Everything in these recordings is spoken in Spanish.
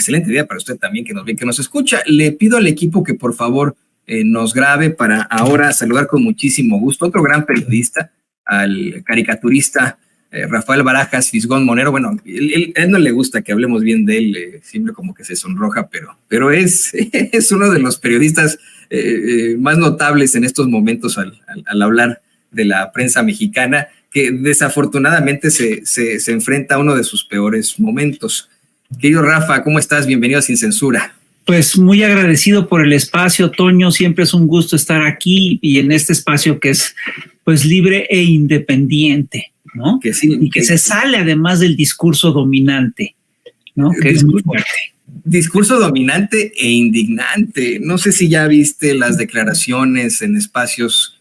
excelente día para usted también, que nos ve, que nos escucha. Le pido al equipo que por favor nos grabe para ahora saludar con muchísimo gusto a otro gran periodista, al caricaturista Rafael Barajas Fisgón Monero. Bueno, a él no le gusta que hablemos bien de él, siempre como que se sonroja, pero es uno de los periodistas más notables en estos momentos al hablar de la prensa mexicana, que desafortunadamente se enfrenta a uno de sus peores momentos. Querido Rafa, ¿cómo estás? Bienvenido a Sin Censura. Pues muy agradecido por el espacio, Toño. Siempre es un gusto estar aquí y en este espacio que es pues libre e independiente, ¿no? Que sí, y que se sale además del discurso dominante, ¿no? Que es muy fuerte. Discurso dominante e indignante. No sé si ya viste las declaraciones en espacios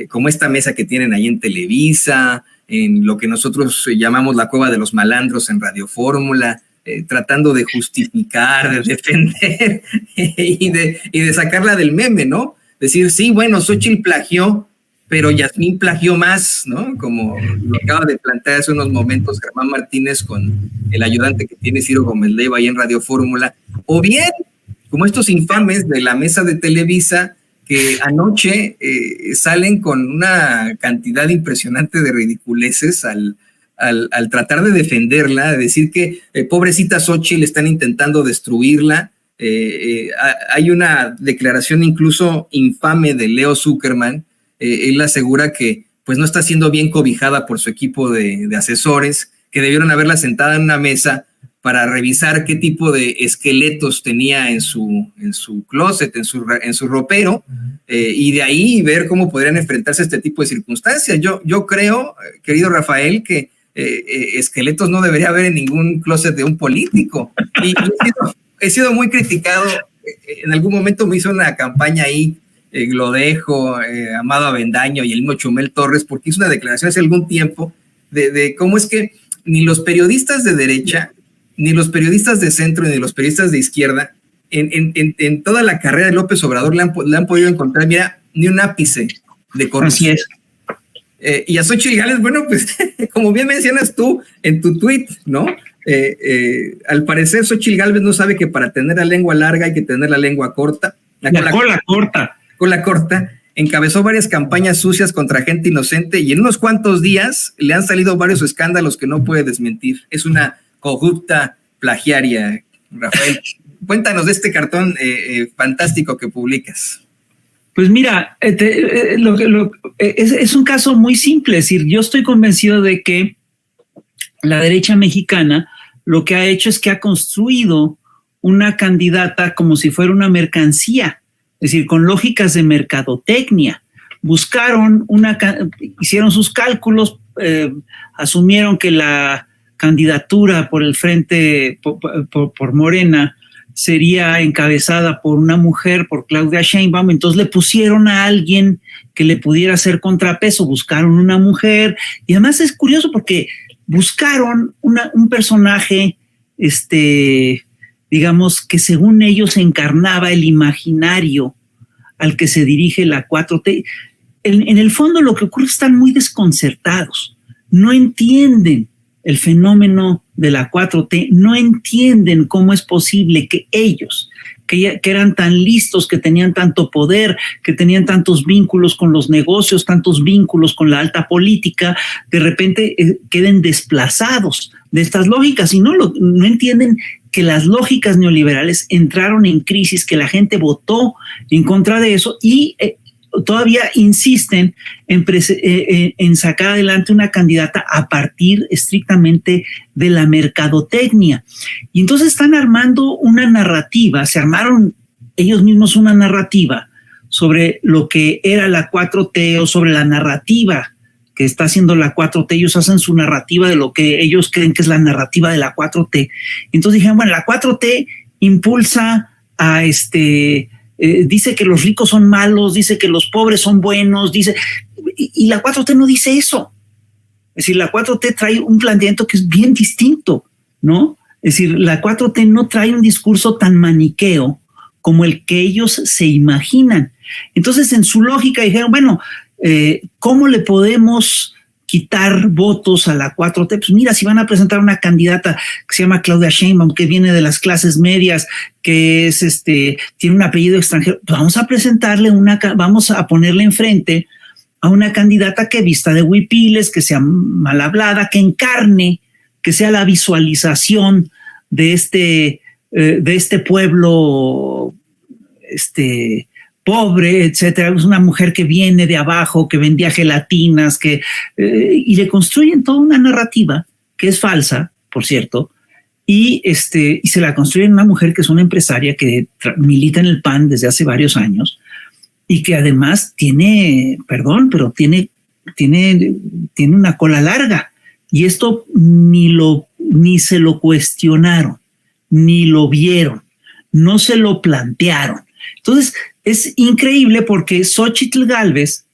como esta mesa que tienen ahí en Televisa, en lo que nosotros llamamos la cueva de los malandros en Radio Fórmula, tratando de justificar, de defender y de sacarla del meme, ¿no? Decir, sí, bueno, Xóchitl plagió, pero Yasmín plagió más, ¿no? Como lo acaba de plantear hace unos momentos Germán Martínez con el ayudante que tiene Ciro Gómez Leiva ahí en Radio Fórmula, o bien, como estos infames de la mesa de Televisa, que anoche salen con una cantidad impresionante de ridiculeces al tratar de defenderla, de decir que pobrecita Xóchitl están intentando destruirla. Hay una declaración incluso infame de Leo Zuckerman. Él asegura que pues no está siendo bien cobijada por su equipo de asesores, que debieron haberla sentada en una mesa para revisar qué tipo de esqueletos tenía en su closet, en su ropero, y de ahí ver cómo podrían enfrentarse a este tipo de circunstancias. Yo creo, querido Rafael, que esqueletos no debería haber en ningún closet de un político. Y he sido muy criticado. En algún momento me hizo una campaña ahí, Glodejo, Amado Avendaño y el mismo Chumel Torres, porque hizo una declaración hace algún tiempo de cómo es que ni los periodistas de derecha, ni los periodistas de centro, ni los periodistas de izquierda, en toda la carrera de López Obrador le han podido encontrar, mira, ni un ápice de corrupción. Así es. Y a Xóchitl Gálvez, bueno, pues como bien mencionas tú en tu tweet, ¿no? Al parecer Xóchitl Gálvez no sabe que para tener la lengua larga hay que tener la lengua corta. La cola corta. Cola corta. Encabezó varias campañas sucias contra gente inocente y en unos cuantos días le han salido varios escándalos que no puede desmentir. Es una corrupta plagiaria, Rafael. Cuéntanos de este cartón fantástico que publicas. Pues mira, es un caso muy simple. Es decir, yo estoy convencido de que la derecha mexicana lo que ha hecho es que ha construido una candidata como si fuera una mercancía, es decir, con lógicas de mercadotecnia. Hicieron sus cálculos, asumieron que la candidatura por el frente, por Morena, sería encabezada por una mujer, por Claudia Sheinbaum, entonces le pusieron a alguien que le pudiera hacer contrapeso, buscaron una mujer, y además es curioso porque buscaron un personaje, digamos, que según ellos encarnaba el imaginario al que se dirige la 4T. En el fondo lo que ocurre es que están muy desconcertados, no entienden el fenómeno de la 4T, no entienden cómo es posible que ellos, que eran tan listos, que tenían tanto poder, que tenían tantos vínculos con los negocios, tantos vínculos con la alta política, de repente queden desplazados de estas lógicas y no entienden que las lógicas neoliberales entraron en crisis, que la gente votó en contra de eso y todavía insisten en sacar adelante una candidata a partir estrictamente de la mercadotecnia. Y entonces están armando una narrativa, se armaron ellos mismos una narrativa sobre lo que era la 4T o sobre la narrativa que está haciendo la 4T. Ellos hacen su narrativa de lo que ellos creen que es la narrativa de la 4T. Entonces dijeron, bueno, la 4T impulsa a dice que los ricos son malos, dice que los pobres son buenos, y la 4T no dice eso. Es decir, la 4T trae un planteamiento que es bien distinto, ¿no? Es decir, la 4T no trae un discurso tan maniqueo como el que ellos se imaginan. Entonces, en su lógica dijeron, bueno, ¿cómo le podemos quitar votos a la 4T. Pues mira, si van a presentar una candidata que se llama Claudia Sheinbaum, que viene de las clases medias, que es tiene un apellido extranjero, pues vamos a ponerle enfrente a una candidata que vista de huipiles, que sea mal hablada, que encarne, que sea la visualización de este pueblo pobre, etcétera. Es una mujer que viene de abajo, que vendía gelatinas, y le construyen toda una narrativa que es falsa, por cierto, y se la construyen una mujer que es una empresaria que milita en el PAN desde hace varios años y que además tiene una cola larga, y esto ni se lo cuestionaron, ni lo vieron, no se lo plantearon. Entonces, es increíble porque Xóchitl Gálvez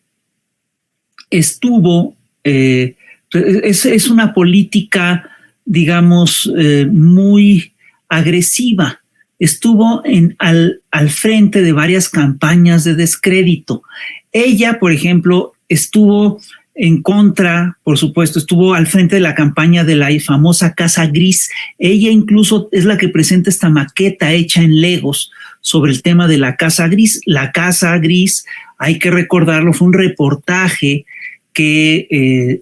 estuvo, es una política, digamos, muy agresiva. Estuvo al frente de varias campañas de descrédito. Ella, por ejemplo, estuvo en contra, por supuesto, estuvo al frente de la campaña de la famosa Casa Gris. Ella incluso es la que presenta esta maqueta hecha en Legos sobre el tema de la Casa Gris. La Casa Gris, hay que recordarlo, fue un reportaje que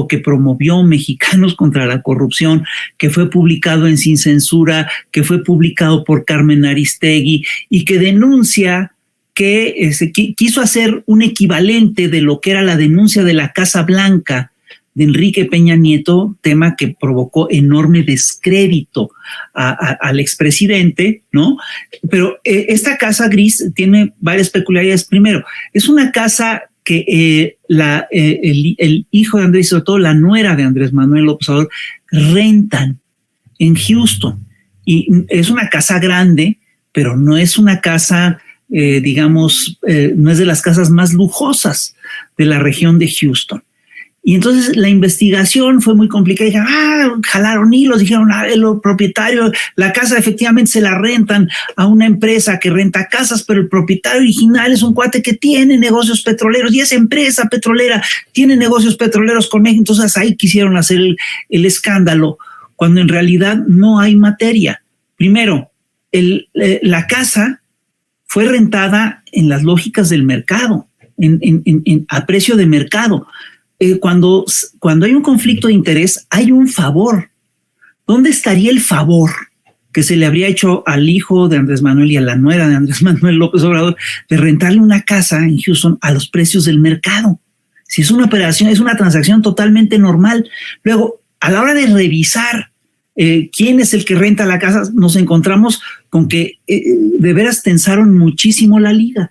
que promovió Mexicanos contra la Corrupción, que fue publicado en Sin Censura, que fue publicado por Carmen Aristegui y que denuncia que quiso hacer un equivalente de lo que era la denuncia de la Casa Blanca de Enrique Peña Nieto, tema que provocó enorme descrédito al expresidente, ¿no? Pero esta Casa Gris tiene varias peculiaridades. Primero, es una casa que el hijo de Andrés, sobre todo la nuera de Andrés Manuel López Obrador, rentan en Houston. Y es una casa grande, pero no es una casa, no es de las casas más lujosas de la región de Houston. Y entonces la investigación fue muy complicada. Dijeron, jalaron hilos, dijeron, el propietario, la casa efectivamente se la rentan a una empresa que renta casas, pero el propietario original es un cuate que tiene negocios petroleros y esa empresa petrolera tiene negocios petroleros con México. Entonces ahí quisieron hacer el escándalo, cuando en realidad no hay materia. Primero, la casa fue rentada en las lógicas del mercado, a precio de mercado. Cuando hay un conflicto de interés, hay un favor. ¿Dónde estaría el favor que se le habría hecho al hijo de Andrés Manuel y a la nuera de Andrés Manuel López Obrador de rentarle una casa en Houston a los precios del mercado? Si es una operación, es una transacción totalmente normal. Luego, a la hora de revisar quién es el que renta la casa, nos encontramos con que de veras tensaron muchísimo la liga.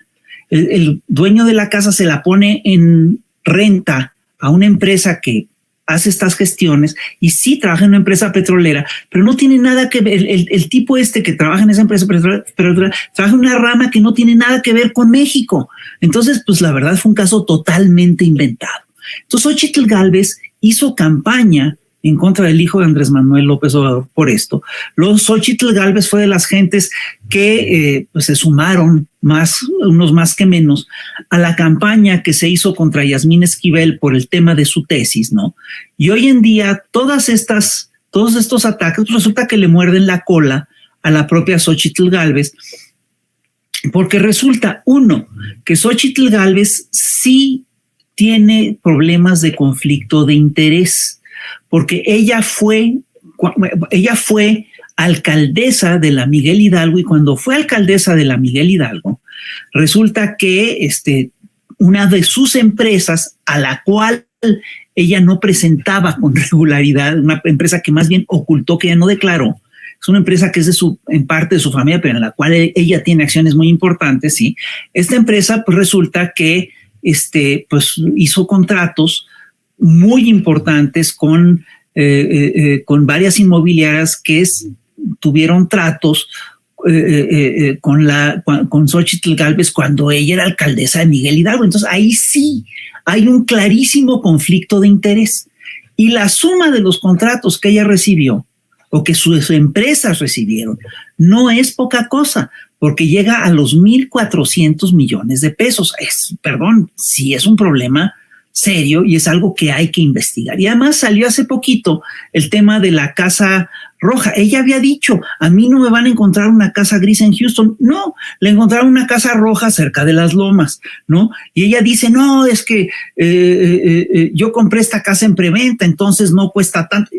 El dueño de la casa se la pone en renta a una empresa que hace estas gestiones y sí trabaja en una empresa petrolera, pero no tiene nada que ver, el tipo que trabaja en esa empresa petrolera trabaja en una rama que no tiene nada que ver con México. Entonces, pues la verdad fue un caso totalmente inventado. Entonces, Xóchitl Gálvez hizo campaña en contra del hijo de Andrés Manuel López Obrador por esto. Xóchitl Gálvez fue de las gentes que pues se sumaron, unos más que menos, a la campaña que se hizo contra Yasmín Esquivel por el tema de su tesis, ¿no? Y hoy en día todos estos ataques resulta que le muerden la cola a la propia Xóchitl Gálvez, porque resulta, uno, que Xóchitl Gálvez sí tiene problemas de conflicto de interés, porque ella fue alcaldesa de la Miguel Hidalgo, y cuando fue alcaldesa de la Miguel Hidalgo, resulta que una de sus empresas, a la cual ella no presentaba con regularidad, una empresa que más bien ocultó, que ella no declaró, es una empresa que es en parte de su familia, pero en la cual ella tiene acciones muy importantes, ¿sí? Esta empresa, pues resulta que pues hizo contratos muy importantes con varias inmobiliarias que tuvieron tratos con Xóchitl Gálvez cuando ella era alcaldesa de Miguel Hidalgo. Entonces ahí sí hay un clarísimo conflicto de interés, y la suma de los contratos que ella recibió o que sus empresas recibieron no es poca cosa, porque llega a los 1,400 millones de pesos. Sí es un problema serio y es algo que hay que investigar. Y además salió hace poquito el tema de la Casa Roja. Ella había dicho, a mí no me van a encontrar una casa gris en Houston. No, le encontraron una casa roja cerca de las Lomas, ¿no? Y ella dice, no, es que yo compré esta casa en preventa, entonces no cuesta tanto.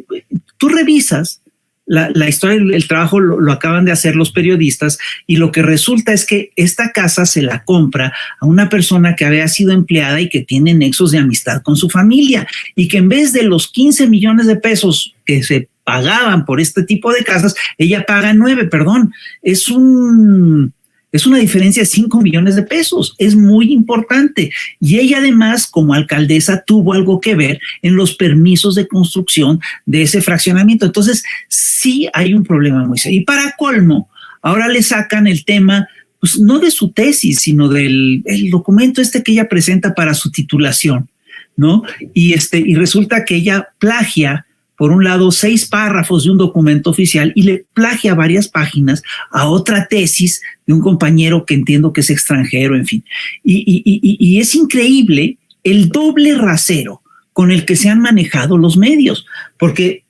Tú revisas la historia, el trabajo lo acaban de hacer los periodistas y lo que resulta es que esta casa se la compra a una persona que había sido empleada y que tiene nexos de amistad con su familia y que en vez de los 15 millones de pesos que se pagaban por este tipo de casas, ella paga 9, perdón. Es una diferencia de 5 millones de pesos. Es muy importante. Y ella además, como alcaldesa, tuvo algo que ver en los permisos de construcción de ese fraccionamiento. Entonces, sí hay un problema muy serio. Y para colmo, ahora le sacan el tema, pues no de su tesis, sino del documento que ella presenta para su titulación, ¿no? Y resulta que ella plagia, por un lado, 6 párrafos de un documento oficial y le plagia varias páginas a otra tesis de un compañero que entiendo que es extranjero, en fin. Y es increíble el doble rasero con el que se han manejado los medios, porque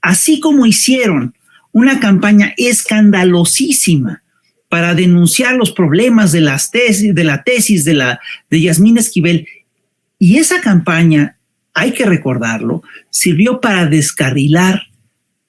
así como hicieron una campaña escandalosísima para denunciar los problemas de la tesis de Yasmín Esquivel, y esa campaña, hay que recordarlo, sirvió para descarrilar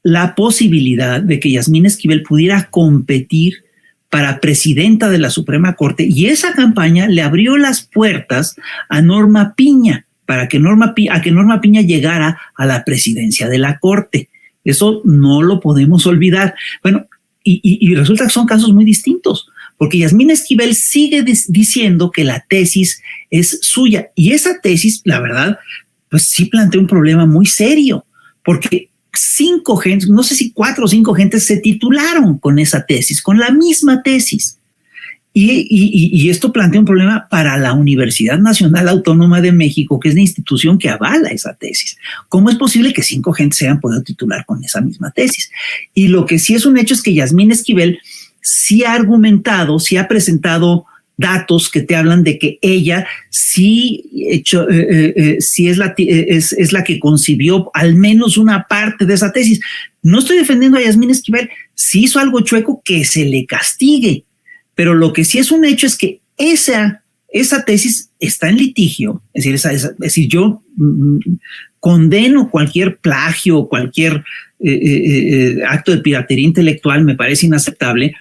la posibilidad de que Yasmín Esquivel pudiera competir para presidenta de la Suprema Corte, y esa campaña le abrió las puertas a Norma Piña para que Norma Piña llegara a la presidencia de la Corte. Eso no lo podemos olvidar. Bueno, y resulta que son casos muy distintos, porque Yasmín Esquivel sigue diciendo que la tesis es suya, y esa tesis, la verdad, pues sí plantea un problema muy serio, porque 5 gentes, no sé si 4 o 5 gentes se titularon con esa tesis, con la misma tesis. Y esto plantea un problema para la Universidad Nacional Autónoma de México, que es la institución que avala esa tesis. ¿Cómo es posible que 5 gentes se hayan podido titular con esa misma tesis? Y lo que sí es un hecho es que Yasmín Esquivel sí ha argumentado, sí ha presentado datos que te hablan de que ella sí es la que concibió al menos una parte de esa tesis. No estoy defendiendo a Yasmín Esquivel, si hizo algo chueco, que se le castigue, pero lo que sí es un hecho es que esa tesis está en litigio. Es decir, yo condeno cualquier plagio, cualquier acto de piratería intelectual, me parece inaceptable.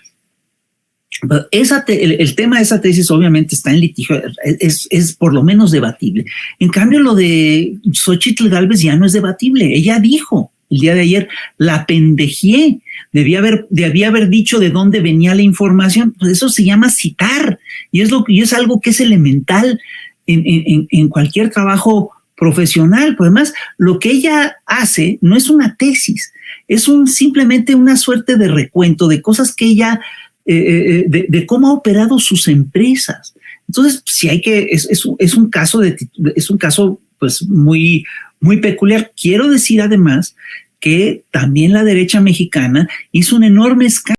El tema de esa tesis obviamente está en litigio, es por lo menos debatible. En cambio, lo de Xóchitl Gálvez ya no es debatible. Ella dijo el día de ayer, la pendejié, debía haber dicho de dónde venía la información. Pues eso se llama citar, y es algo que es elemental en cualquier trabajo profesional. Pues además, lo que ella hace no es una tesis, es simplemente una suerte de recuento de cosas que ella de cómo ha operado sus empresas. Entonces, si hay que, es un caso pues muy, muy peculiar. Quiero decir además que también la derecha mexicana hizo un enorme escándalo